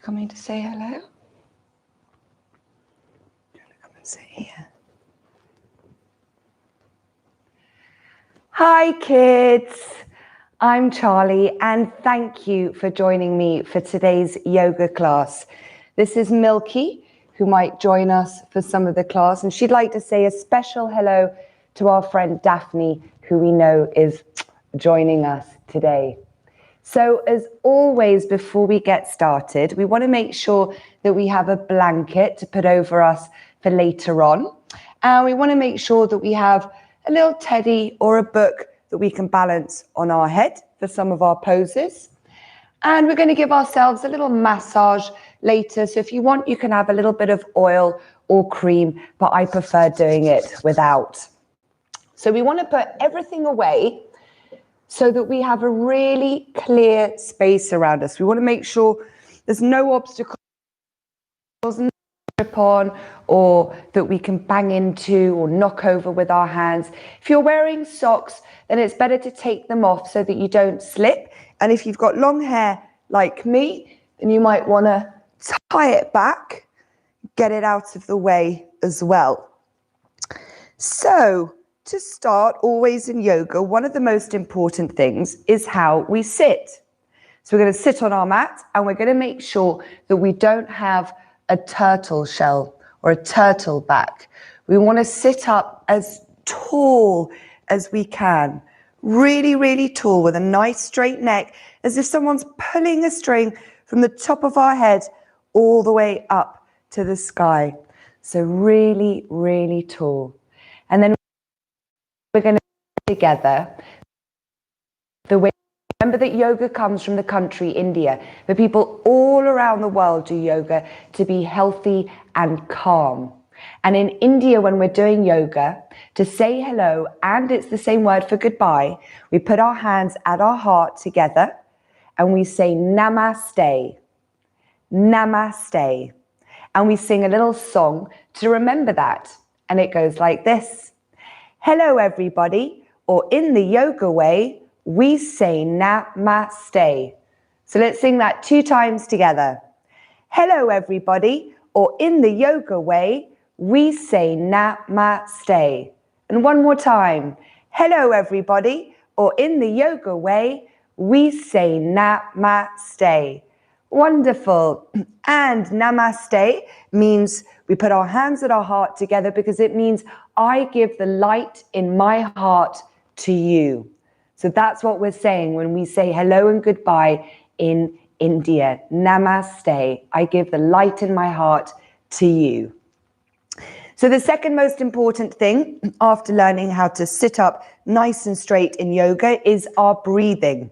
coming to say hello? Do you want to come and sit here? Hi kids, I'm Charlie and thank you for joining me for today's yoga class. This is Milky, who might join us for some of the class, and she'd like to say a special hello to our friend Daphne, who we know is joining us today. So as always, before we get started, we want to make sure that we have a blanket to put over us for later on. And we want to make sure that we have a little teddy or a book that we can balance on our head for some of our poses. And we're going to give ourselves a little massage later. So if you want, you can have a little bit of oil or cream, but I prefer doing it without. So we want to put everything away so that we have a really clear space around us. We want to make sure there's no obstacles, no trip on, or that we can bang into or knock over with our hands. If you're wearing socks, then it's better to take them off so that you don't slip. And if you've got long hair like me, then you might want to tie it back, get it out of the way as well. So, to start, always in yoga, one of the most important things is how we sit. So we're going to sit on our mat and we're going to make sure that we don't have a turtle shell or a turtle back. We want to sit up as tall as we can. Really, really tall with a nice straight neck, as if someone's pulling a string from the top of our head all the way up to the sky. So really, really tall. And then we're going to sit together the way. Remember that yoga comes from the country India, but people all around the world do yoga to be healthy and calm. And in India, when we're doing yoga, to say hello, and it's the same word for goodbye, we put our hands at our heart together and we say namaste, namaste. And we sing a little song to remember that. And it goes like this. Hello, everybody, or in the yoga way, we say namaste. So let's sing that 2 times together. Hello, everybody, or in the yoga way, we say namaste. And one more time. Hello, everybody, or in the yoga way, we say namaste. Wonderful. And namaste means we put our hands at our heart together because it means I give the light in my heart to you. So that's what we're saying when we say hello and goodbye in India. Namaste. I give the light in my heart to you. So the second most important thing after learning how to sit up nice and straight in yoga is our breathing.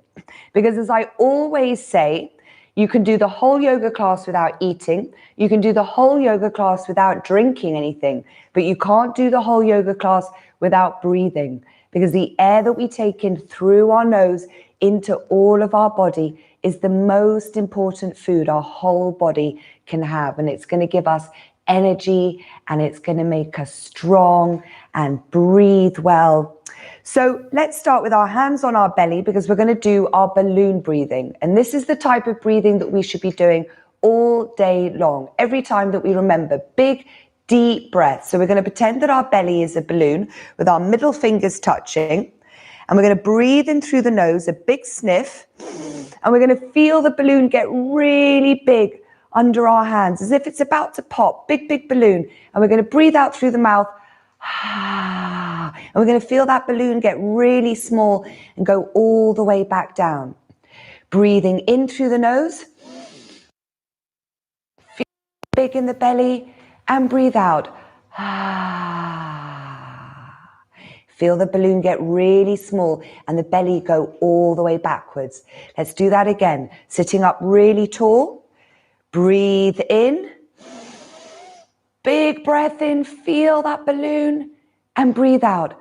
Because as I always say, you can do the whole yoga class without eating. You can do the whole yoga class without drinking anything, but you can't do the whole yoga class without breathing, because the air that we take in through our nose into all of our body is the most important food our whole body can have. And it's going to give us energy and it's going to make us strong and breathe well. So let's start with our hands on our belly, because we're going to do our balloon breathing. And this is the type of breathing that we should be doing all day long. Every time that we remember, big, deep breath. So we're going to pretend that our belly is a balloon with our middle fingers touching. And we're going to breathe in through the nose, a big sniff. And we're going to feel the balloon get really big under our hands, as if it's about to pop, big, big balloon. And we're going to breathe out through the mouth. And we're going to feel that balloon get really small and go all the way back down. Breathing in through the nose. Feel big in the belly and breathe out. Feel the balloon get really small and the belly go all the way backwards. Let's do that again. Sitting up really tall. Breathe in. Big breath in. Feel that balloon and breathe out.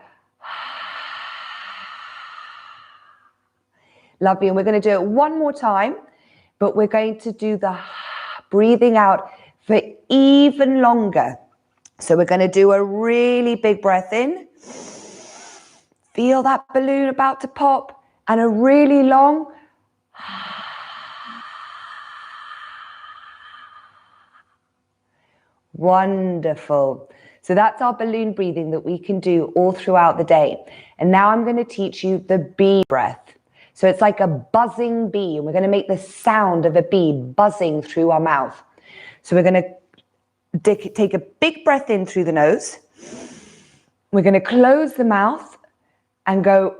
Lovely. And we're going to do it one more time, but we're going to do the breathing out for even longer. So we're going to do a really big breath in. Feel that balloon about to pop, and a really long. Wonderful. So that's our balloon breathing that we can do all throughout the day. And now I'm going to teach you the bee breath. So it's like a buzzing bee, and we're going to make the sound of a bee buzzing through our mouth. So we're going to take a big breath in through the nose. We're going to close the mouth and go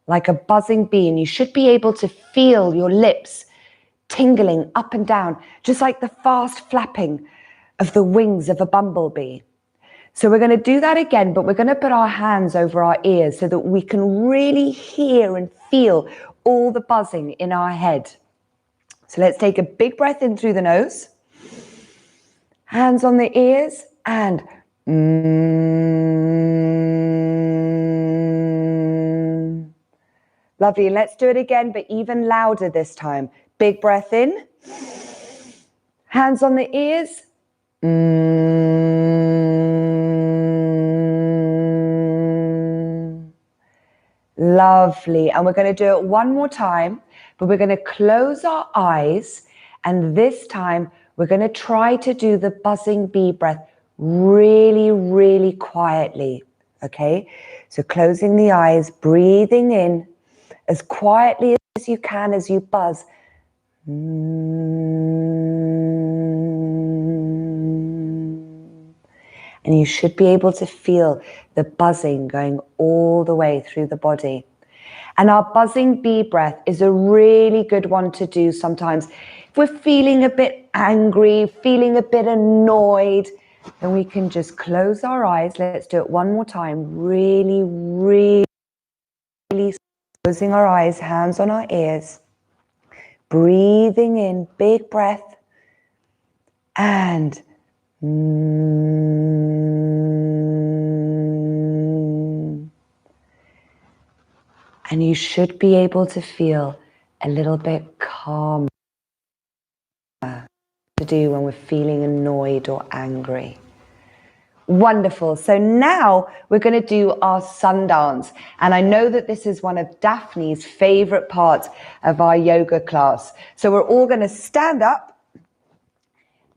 like a buzzing bee. And you should be able to feel your lips tingling up and down, just like the fast flapping of the wings of a bumblebee. So we're going to do that again, but we're going to put our hands over our ears so that we can really hear and feel all the buzzing in our head. So let's take a big breath in through the nose, hands on the ears, and lovely. Let's do it again, but even louder this time. Big breath in, hands on the ears. Lovely. And we're going to do it one more time, but we're going to close our eyes. And this time we're going to try to do the buzzing bee breath really, really quietly. Okay. So closing the eyes, breathing in as quietly as you can as you buzz. And you should be able to feel the buzzing going all the way through the body. And our buzzing bee breath is a really good one to do sometimes. If we're feeling a bit angry, feeling a bit annoyed, then we can just close our eyes. Let's do it one more time. Really, really closing our eyes, hands on our ears. Breathing in, big breath. And and you should be able to feel a little bit calmer to do when we're feeling annoyed or angry. Wonderful. So now we're going to do our sun dance. And I know that this is one of Daphne's favorite parts of our yoga class. So we're all going to stand up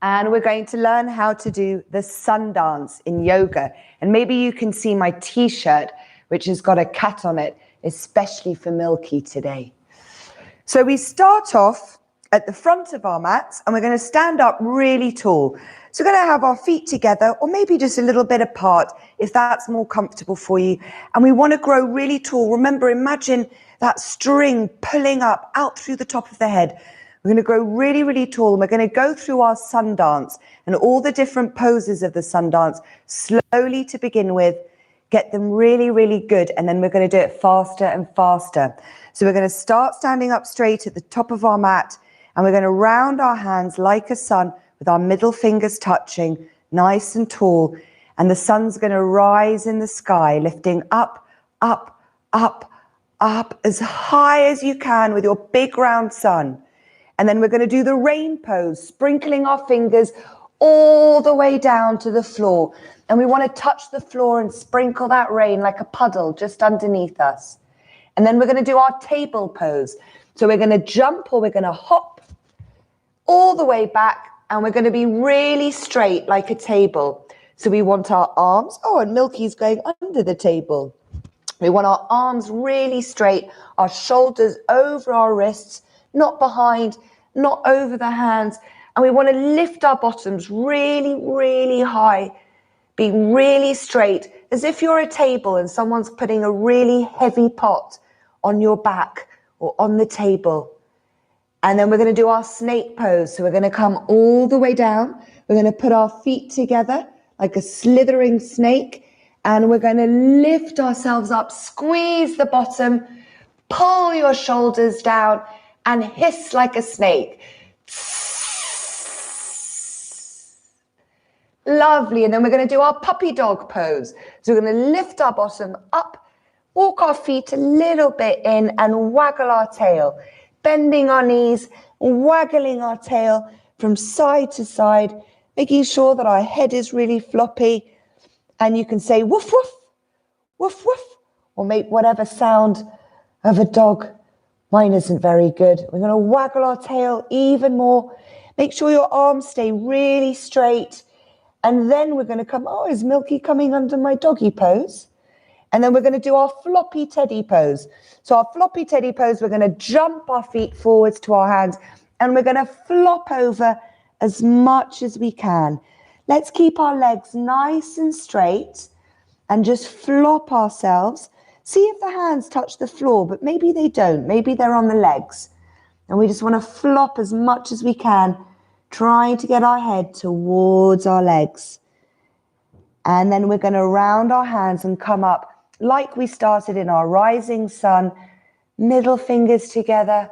and we're going to learn how to do the sun dance in yoga. And maybe you can see my t-shirt, which has got a cat on it, especially for Milky today. So we start off at the front of our mats and we're going to stand up really tall. So we're going to have our feet together or maybe just a little bit apart if that's more comfortable for you. And we want to grow really tall. Remember, imagine that string pulling up out through the top of the head. We're going to grow really, really tall and we're going to go through our sun dance and all the different poses of the sun dance slowly to begin with. Get them really, really good. And then we're going to do it faster and faster. So we're going to start standing up straight at the top of our mat and we're going to round our hands like a sun with our middle fingers touching, nice and tall. And the sun's going to rise in the sky, lifting up, up, up, up as high as you can with your big round sun. And then we're going to do the rain pose, sprinkling our fingers all the way down to the floor. And we want to touch the floor and sprinkle that rain like a puddle just underneath us. And then we're going to do our table pose. So we're going to jump or we're going to hop all the way back. And we're going to be really straight like a table. So we want our arms. Oh, and Milky's going under the table. We want our arms really straight, our shoulders over our wrists, not behind, not over the hands. And we want to lift our bottoms really, really high, be really straight, as if you're a table and someone's putting a really heavy pot on your back or on the table. And then we're going to do our snake pose. So we're going to come all the way down. We're going to put our feet together like a slithering snake. And we're going to lift ourselves up, squeeze the bottom, pull your shoulders down and hiss like a snake. Lovely. And then we're going to do our puppy dog pose. So we're going to lift our bottom up, walk our feet a little bit in and waggle our tail. Bending our knees, waggling our tail from side to side, making sure that our head is really floppy. And you can say woof, woof, woof, woof, or make whatever sound of a dog Mine isn't very good. We're going to waggle our tail even more. Make sure your arms stay really straight. And then we're going to come, oh, is Milky coming under my doggy pose? And then we're going to do our floppy teddy pose. So our floppy teddy pose, we're going to jump our feet forwards to our hands and we're going to flop over as much as we can. Let's keep our legs nice and straight and just flop ourselves. See if the hands touch the floor, but maybe they don't. Maybe they're on the legs. And we just want to flop as much as we can, trying to get our head towards our legs. And then we're going to round our hands and come up like we started in our rising sun, middle fingers together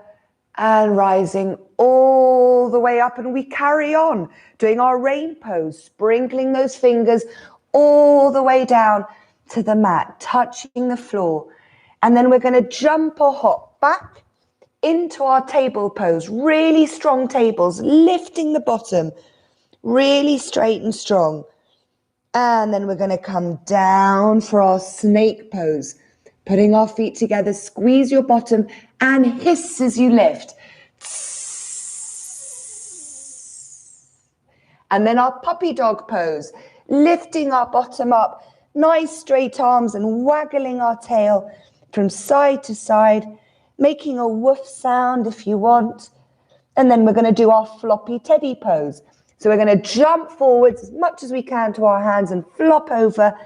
and rising all the way up. And we carry on doing our rain pose, sprinkling those fingers all the way down to the mat, touching the floor. And then we're going to jump or hop back into our table pose, really strong tables, lifting the bottom, really straight and strong. And then we're going to come down for our snake pose, putting our feet together, squeeze your bottom and hiss as you lift. And then our puppy dog pose, lifting our bottom up, nice straight arms and waggling our tail from side to side, making a woof sound if you want. And then we're going to do our floppy teddy pose. So we're going to jump forwards as much as we can to our hands and flop over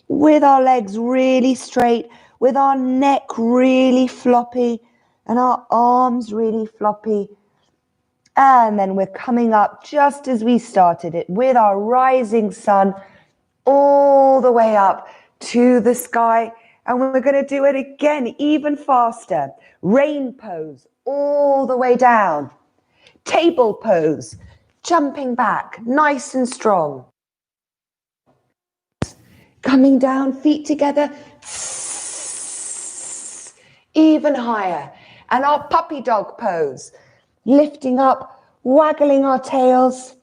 with our legs really straight, with our neck really floppy and our arms really floppy. And then we're coming up just as we started it with our rising sun all the way up to the sky. And we're going to do it again, even faster. Rain pose all the way down. Table pose. Jumping back, nice and strong. Coming down, feet together, even higher. And our puppy dog pose, lifting up, waggling our tails.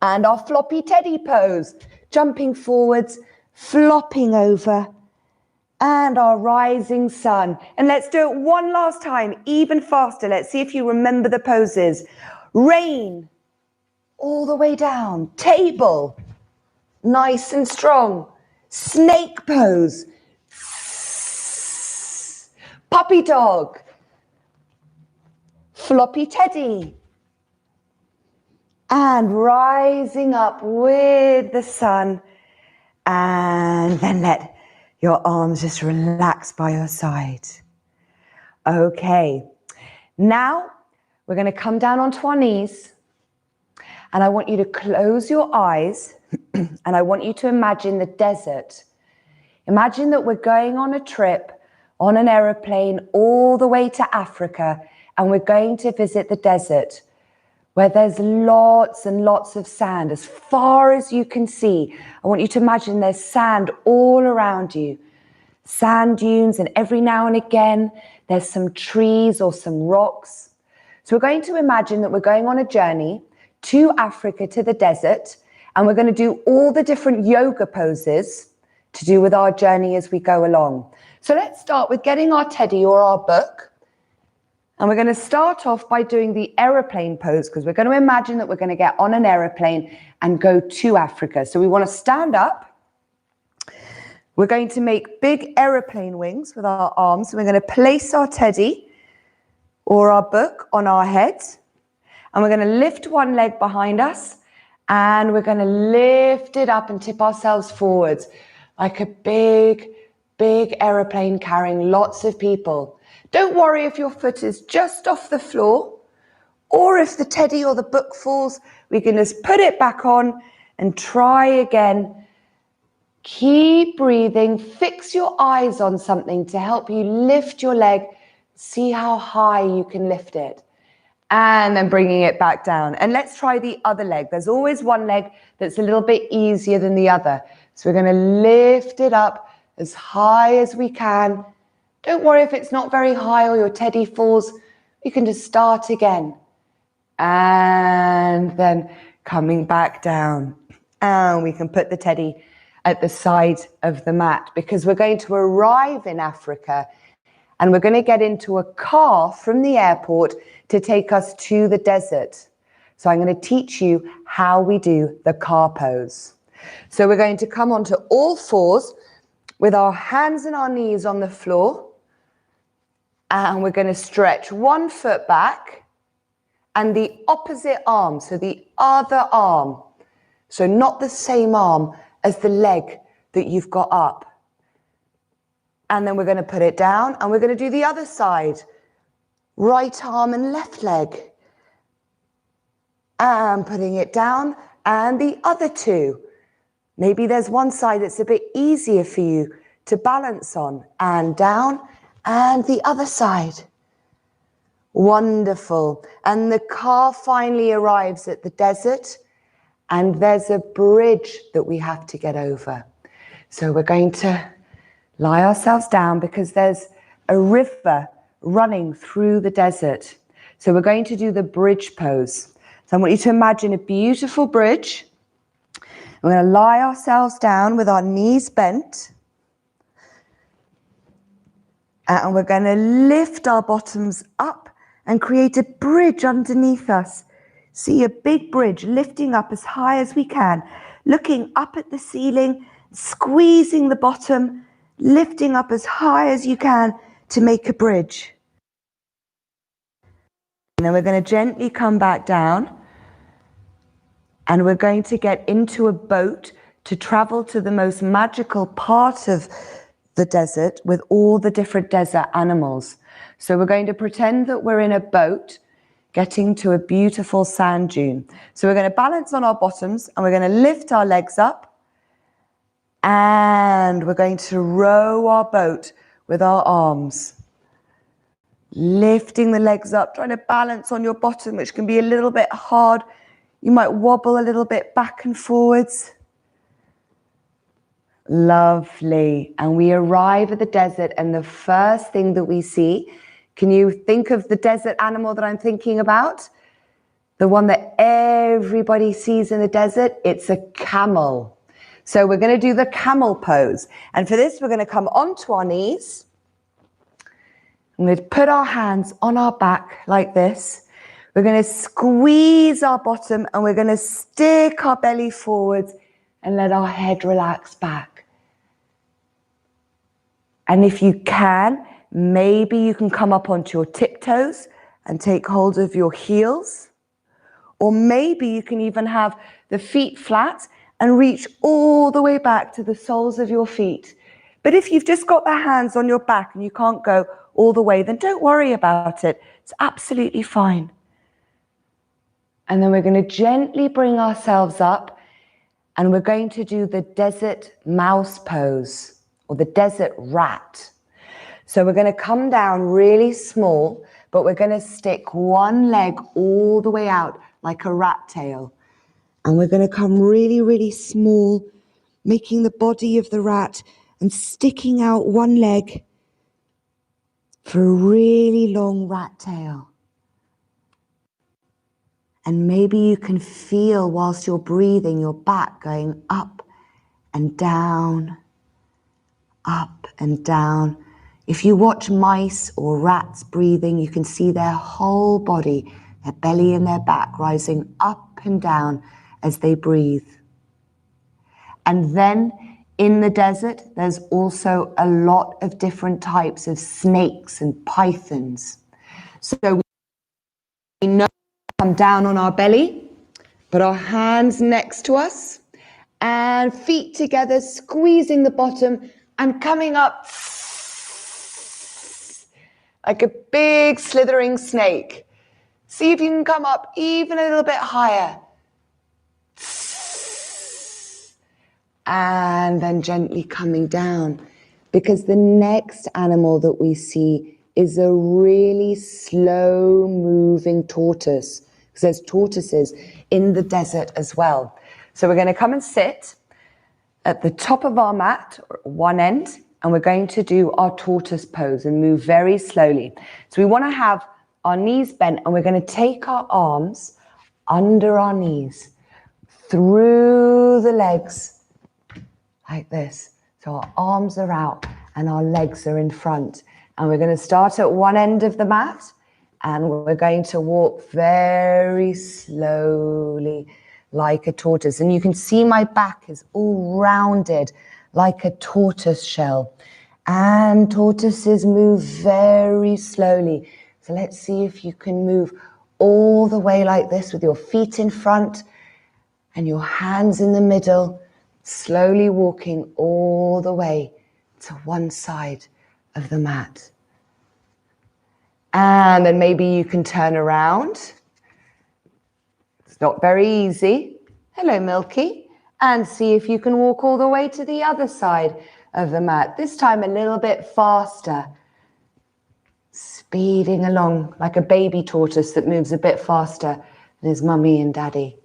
And our floppy teddy pose, jumping forwards, flopping over. And our rising sun. And let's do it one last time, even faster. Let's see if you remember the poses. Rain, all the way down. Table, nice and strong. Snake pose. Puppy dog. Floppy teddy. And rising up with the sun. And then let your arms just relax by your side. Okay, now we're going to come down onto our knees. And I want you to close your eyes and I want you to imagine the desert. Imagine that we're going on a trip on an aeroplane all the way to Africa and we're going to visit the desert where there's lots and lots of sand as far as you can see. I want you to imagine there's sand all around you, sand dunes, and every now and again there's some trees or some rocks. So we're going to imagine that we're going on a journey to Africa, to the desert, and we're going to do all the different yoga poses to do with our journey as we go along. So let's start with getting our teddy or our book, and we're going to start off by doing the aeroplane pose because we're going to imagine that we're going to get on an aeroplane and go to Africa. So we want to stand up. We're going to make big aeroplane wings with our arms. We're going to place our teddy or our book on our heads. And we're going to lift one leg behind us and we're going to lift it up and tip ourselves forwards like a big, big aeroplane carrying lots of people. Don't worry if your foot is just off the floor or if the teddy or the book falls, we can just put it back on and try again. Keep breathing. Fix your eyes on something to help you lift your leg. See how high you can lift it. And then bringing it back down. And let's try the other leg. There's always one leg that's a little bit easier than the other. So we're going to lift it up as high as we can. Don't worry if it's not very high or your teddy falls. You can just start again. And then coming back down. And we can put the teddy at the side of the mat because we're going to arrive in Africa and we're going to get into a car from the airport to take us to the desert. So I'm going to teach you how we do the car pose. So we're going to come onto all fours with our hands and our knees on the floor, and we're going to stretch one foot back and the opposite arm, so the other arm, so not the same arm as the leg that you've got up. And then we're going to put it down, and we're going to do the other side. Right arm and left leg. And putting it down, and the other two. Maybe there's one side that's a bit easier for you to balance on. And down, and the other side. Wonderful. And the car finally arrives at the desert, and there's a bridge that we have to get over. So we're going to lie ourselves down because there's a river running through the desert. So we're going to do the bridge pose. So I want you to imagine a beautiful bridge. We're going to lie ourselves down with our knees bent. And we're going to lift our bottoms up and create a bridge underneath us. See a big bridge lifting up as high as we can, looking up at the ceiling, squeezing the bottom, lifting up as high as you can to make a bridge. And then we're going to gently come back down, and we're going to get into a boat to travel to the most magical part of the desert with all the different desert animals. So we're going to pretend that we're in a boat getting to a beautiful sand dune. So we're going to balance on our bottoms, and we're going to lift our legs up. And we're going to row our boat with our arms. Lifting the legs up, trying to balance on your bottom, which can be a little bit hard. You might wobble a little bit back and forwards. Lovely. And we arrive at the desert, and the first thing that we see, can you think of the desert animal that I'm thinking about? The one that everybody sees in the desert? It's a camel. So we're going to do the camel pose. And for this, we're going to come onto our knees. I'm going to put our hands on our back like this. We're going to squeeze our bottom, and we're going to stick our belly forwards and let our head relax back. And if you can, maybe you can come up onto your tiptoes and take hold of your heels. Or maybe you can even have the feet flat and reach all the way back to the soles of your feet. But if you've just got the hands on your back and you can't go all the way, then don't worry about it. It's absolutely fine. And then we're going to gently bring ourselves up, and we're going to do the desert mouse pose or the desert rat. So we're going to come down really small, but we're going to stick one leg all the way out like a rat tail. And we're going to come really, really small, making the body of the rat and sticking out one leg for a really long rat tail. And maybe you can feel, whilst you're breathing, your back going up and down, up and down. If you watch mice or rats breathing, you can see their whole body, their belly and their back rising up and down as they breathe. And then in the desert, there's also a lot of different types of snakes and pythons. So we know to come down on our belly, put our hands next to us, and feet together, squeezing the bottom and coming up like a big slithering snake. See if you can come up even a little bit higher. And then gently coming down, because the next animal that we see is a really slow moving tortoise, because there's tortoises in the desert as well. So we're going to come and sit at the top of our mat, one end, and we're going to do our tortoise pose and move very slowly. So we want to have our knees bent, and we're going to take our arms under our knees, through the legs, like this. So our arms are out and our legs are in front. And we're going to start at one end of the mat, and we're going to walk very slowly like a tortoise. And you can see my back is all rounded like a tortoise shell. And tortoises move very slowly. So let's see if you can move all the way like this with your feet in front and your hands in the middle, slowly walking all the way to one side of the mat. And then maybe you can turn around. It's not very easy. Hello, Milky. And see if you can walk all the way to the other side of the mat. This time a little bit faster. Speeding along like a baby tortoise that moves a bit faster than his mummy and daddy.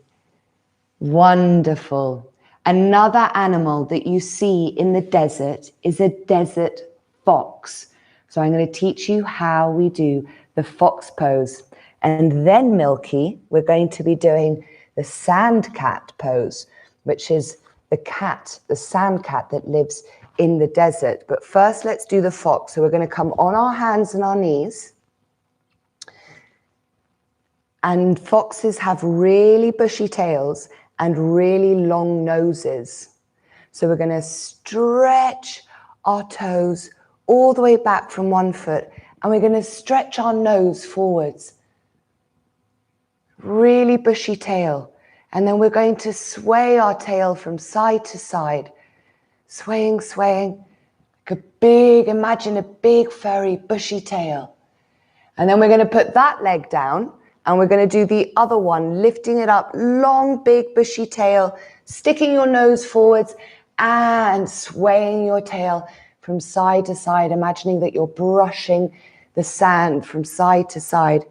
Wonderful. Another animal that you see in the desert is a desert fox. So I'm going to teach you how we do the fox pose. And then, Milky, we're going to be doing the sand cat pose, which is the cat, the sand cat that lives in the desert. But first, let's do the fox. So we're going to come on our hands and our knees. And foxes have really bushy tails and really long noses. So we're going to stretch our toes all the way back from one foot, and we're going to stretch our nose forwards. Really bushy tail. And then we're going to sway our tail from side to side. Swaying, swaying. Like a big, imagine a big furry bushy tail. And then we're going to put that leg down, and we're going to do the other one, lifting it up, long, big, bushy tail, sticking your nose forwards and swaying your tail from side to side, imagining that you're brushing the sand from side to side.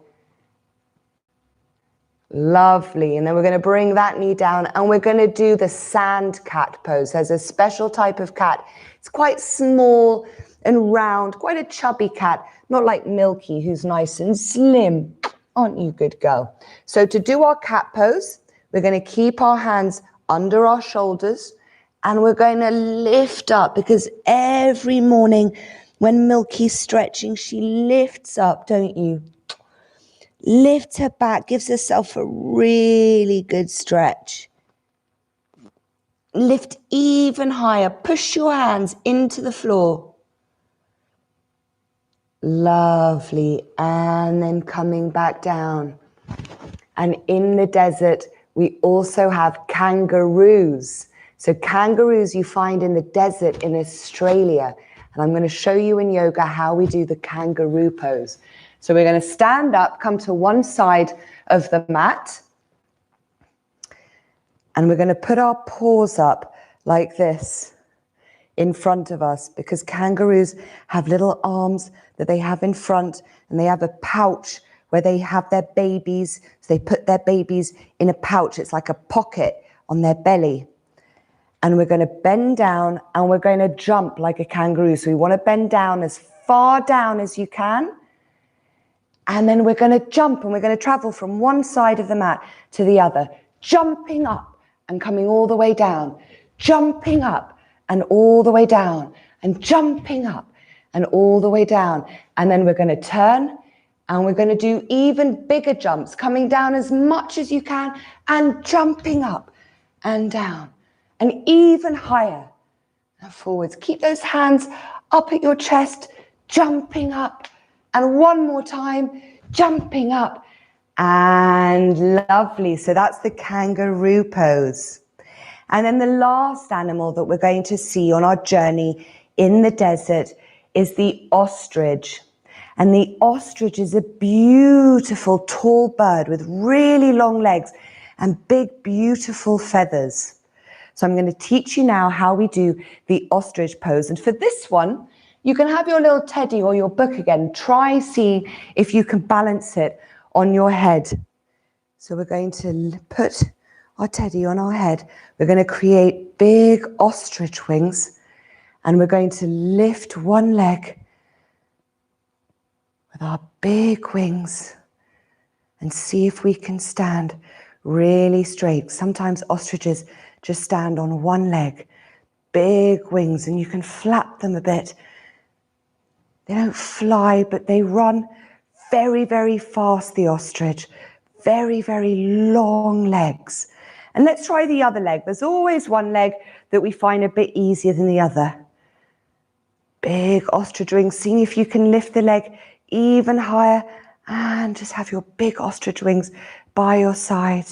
Lovely. And then we're going to bring that knee down, and we're going to do the sand cat pose. There's a special type of cat. It's quite small and round, quite a chubby cat, not like Milky, who's nice and slim. Aren't you good girl? So to do our cat pose, we're going to keep our hands under our shoulders, and we're going to lift up, because every morning when Milky's stretching, she lifts up, don't you? Lifts her back, gives herself a really good stretch. Lift even higher. Push your hands into the floor. Lovely. And then coming back down. And in the desert, we also have kangaroos. So kangaroos you find in the desert in Australia. And I'm going to show you in yoga how we do the kangaroo pose. So we're going to stand up, come to one side of the mat. And we're going to put our paws up like this in front of us, because kangaroos have little arms that they have in front, and they have a pouch where they have their babies. So they put their babies in a pouch. It's like a pocket on their belly. And we're going to bend down, and we're going to jump like a kangaroo. So we want to bend down as far down as you can. And then we're going to jump, and we're going to travel from one side of the mat to the other, jumping up and coming all the way down, jumping up and all the way down, and jumping up and all the way down. And then we're going to turn, and we're going to do even bigger jumps, coming down as much as you can and jumping up and down and even higher and forwards. Keep those hands up at your chest, jumping up. And one more time, jumping up. And lovely. So that's the kangaroo pose. And then the last animal that we're going to see on our journey in the desert is the ostrich. And the ostrich is a beautiful tall bird with really long legs and big, beautiful feathers. So I'm going to teach you now how we do the ostrich pose. And for this one, you can have your little teddy or your book again. Try see if you can balance it on your head. So we're going to put our teddy on our head. We're going to create big ostrich wings, and we're going to lift one leg with our big wings and see if we can stand really straight. Sometimes ostriches just stand on one leg, big wings, and you can flap them a bit. They They don't fly, but they run very, very fast, the ostrich. Very, very long legs. And let's try the other leg. There's always one leg that we find a bit easier than the other. Big ostrich wings. Seeing if you can lift the leg even higher and just have your big ostrich wings by your side.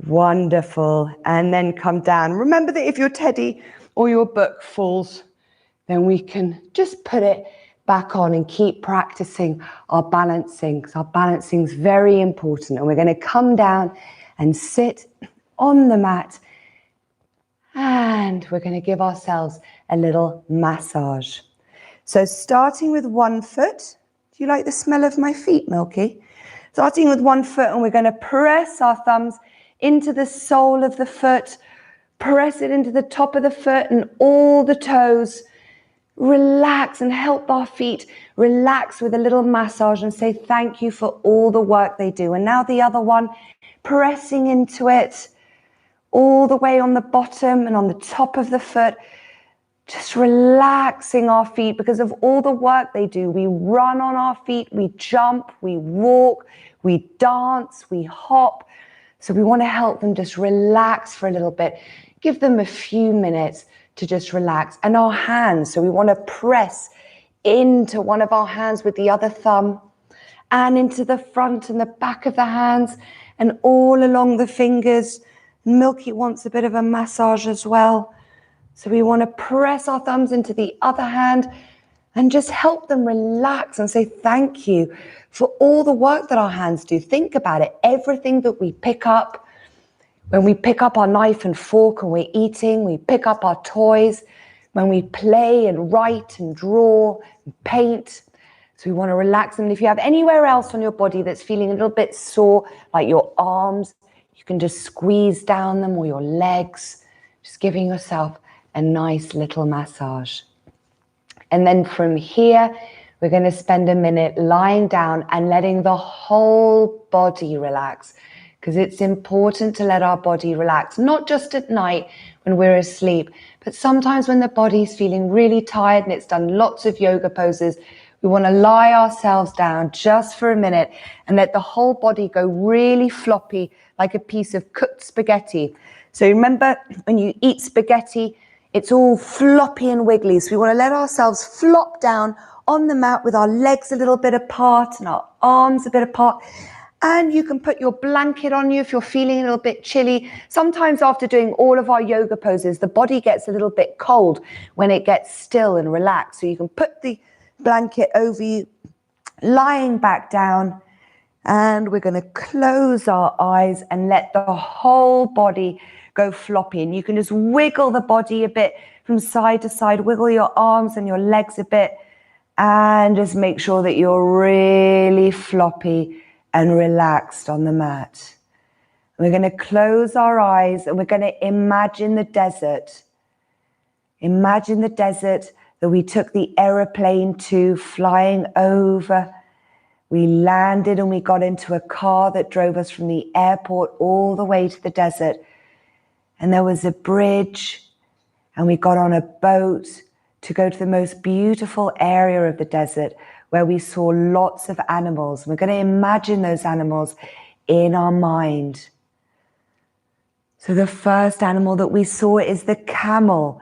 Wonderful. And then come down. Remember that if your teddy or your book falls, then we can just put it back on and keep practicing our balancing. Because our balancing is very important. And we're going to come down and sit on the mat. And we're going to give ourselves a little massage. So starting with one foot. Do you like the smell of my feet, Milky? Starting with one foot, and we're going to press our thumbs into the sole of the foot. Press it into the top of the foot and all the toes. Relax and help our feet relax with a little massage and say thank you for all the work they do. And now the other one, pressing into it all the way on the bottom and on the top of the foot. Just relaxing our feet because of all the work they do. We run on our feet, we jump, we walk, we dance, we hop. So we want to help them just relax for a little bit. Give them a few minutes to just relax. And our hands, so we want to press into one of our hands with the other thumb and into the front and the back of the hands and all along the fingers. Milky wants a bit of a massage as well. So we want to press our thumbs into the other hand and just help them relax and say thank you for all the work that our hands do. Think about it. Everything that we pick up, when we pick up our knife and fork and we're eating, we pick up our toys, when we play and write and draw and paint. So we want to relax them. And if you have anywhere else on your body that's feeling a little bit sore, like your arms, you can just squeeze down them, or your legs, just giving yourself a nice little massage. And then from here, we're going to spend a minute lying down and letting the whole body relax, because it's important to let our body relax, not just at night when we're asleep, but sometimes when the body's feeling really tired and it's done lots of yoga poses. We want to lie ourselves down just for a minute and let the whole body go really floppy, like a piece of cooked spaghetti. So remember, when you eat spaghetti, it's all floppy and wiggly. So we want to let ourselves flop down on the mat with our legs a little bit apart and our arms a bit apart. And you can put your blanket on you if you're feeling a little bit chilly. Sometimes after doing all of our yoga poses, the body gets a little bit cold when it gets still and relaxed. So you can put the blanket over you, lying back down. And we're going to close our eyes and let the whole body go floppy. And you can just wiggle the body a bit from side to side, wiggle your arms and your legs a bit, and just make sure that you're really floppy and relaxed on the mat. We're going to close our eyes and we're going to imagine the desert. Imagine the desert that we took the aeroplane to, flying over. We landed and we got into a car that drove us from the airport all the way to the desert. And there was a bridge and we got on a boat to go to the most beautiful area of the desert where we saw lots of animals. We're going to imagine those animals in our mind. So the first animal that we saw is the camel,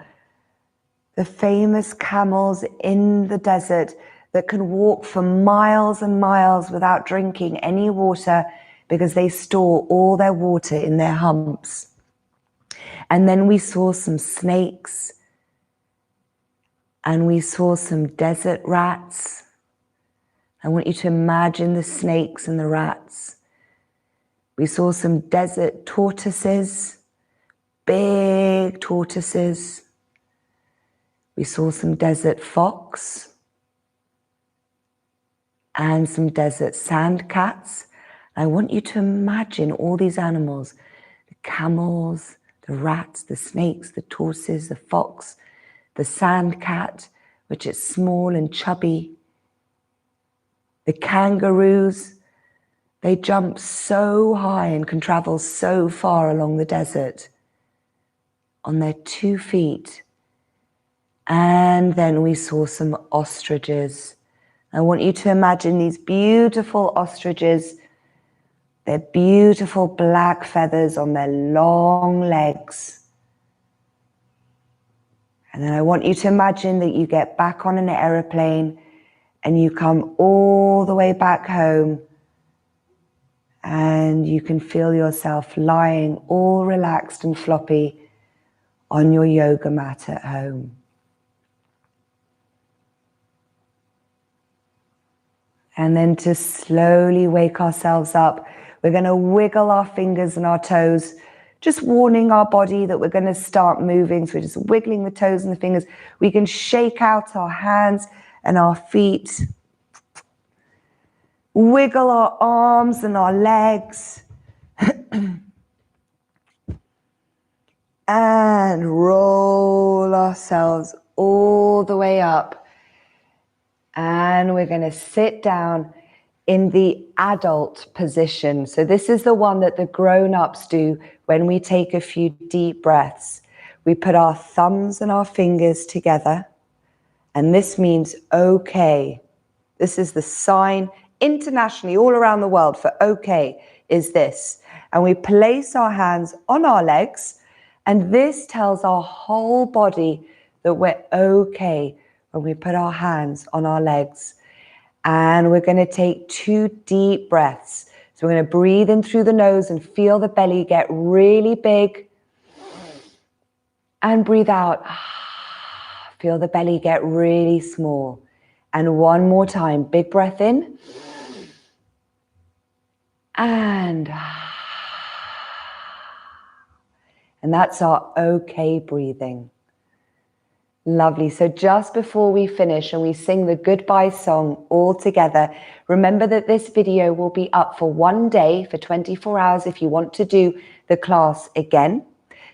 the famous camels in the desert that can walk for miles and miles without drinking any water because they store all their water in their humps. And then we saw some snakes and we saw some desert rats. I want you to imagine the snakes and the rats. We saw some desert tortoises, big tortoises. We saw some desert fox and some desert sand cats. I want you to imagine all these animals, the camels, the rats, the snakes, the tortoises, the fox, the sand cat, which is small and chubby. The kangaroos, they jump so high and can travel so far along the desert on their 2 feet. And then we saw some ostriches. I want you to imagine these beautiful ostriches, their beautiful black feathers on their long legs. And then I want you to imagine that you get back on an aeroplane and you come all the way back home and you can feel yourself lying all relaxed and floppy on your yoga mat at home. And then to slowly wake ourselves up, we're going to wiggle our fingers and our toes, just warning our body that we're going to start moving. So we're just wiggling the toes and the fingers. We can shake out our hands and our feet. Wiggle our arms and our legs. And roll ourselves all the way up. And we're going to sit down in the adult position. So this is the one that the grown-ups do when we take a few deep breaths. We put our thumbs and our fingers together, and this means okay. This is the sign internationally all around the world for okay is this. And we place our hands on our legs, and this tells our whole body that we're okay when we put our hands on our legs. And we're going to take 2 deep breaths. So we're going to breathe in through the nose and feel the belly get really big. And breathe out. Feel the belly get really small. And one more time, big breath in. And that's our okay breathing. Lovely. So just before we finish and we sing the goodbye song all together, remember that this video will be up for 1 day, for 24 hours if you want to do the class again.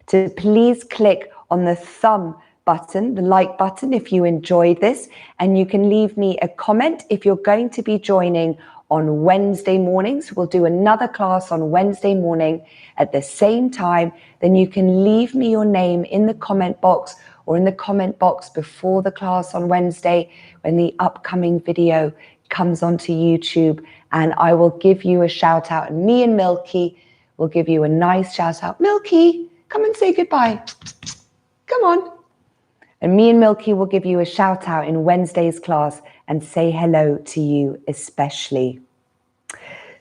To please click on the thumb button, the like button, if you enjoyed this, and you can leave me a comment if you're going to be joining on Wednesday mornings. We'll do another class on Wednesday morning at the same time. Then you can leave me your name in the comment box or in the comment box before the class on Wednesday when the upcoming video comes onto YouTube, and I will give you a shout out. And me and Milky will give you a nice shout out. Milky, come and say goodbye. Come on. And me and Milky will give you a shout out in Wednesday's class and say hello to you especially.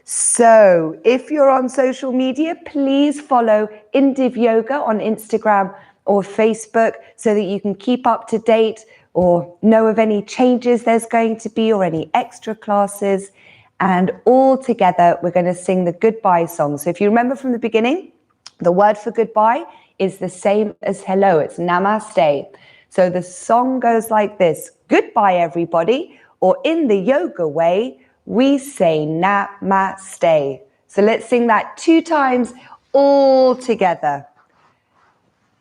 So if you're on social media, please follow Indiv Yoga on Instagram or Facebook so that you can keep up to date or know of any changes there's going to be or any extra classes. And all together, we're going to sing the goodbye song. So if you remember from the beginning, the word for goodbye is the same as hello. It's namaste. So the song goes like this. Goodbye, everybody. Or in the yoga way, we say namaste. So let's sing that 2 times all together.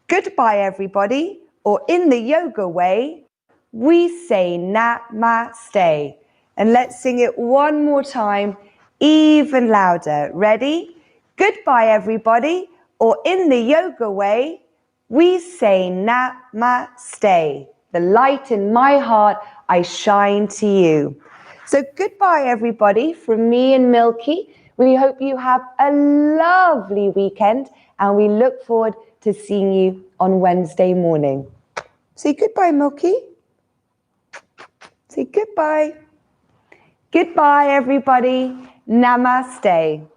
Goodbye, everybody. Or in the yoga way, we say namaste. And let's sing it one more time, even louder. Ready? Goodbye, everybody. Or in the yoga way, we say namaste. The light in my heart, I shine to you. So goodbye, everybody, from me and Milky. We hope you have a lovely weekend, and we look forward to seeing you on Wednesday morning. Say goodbye, Milky. Say goodbye. Goodbye, everybody. Namaste.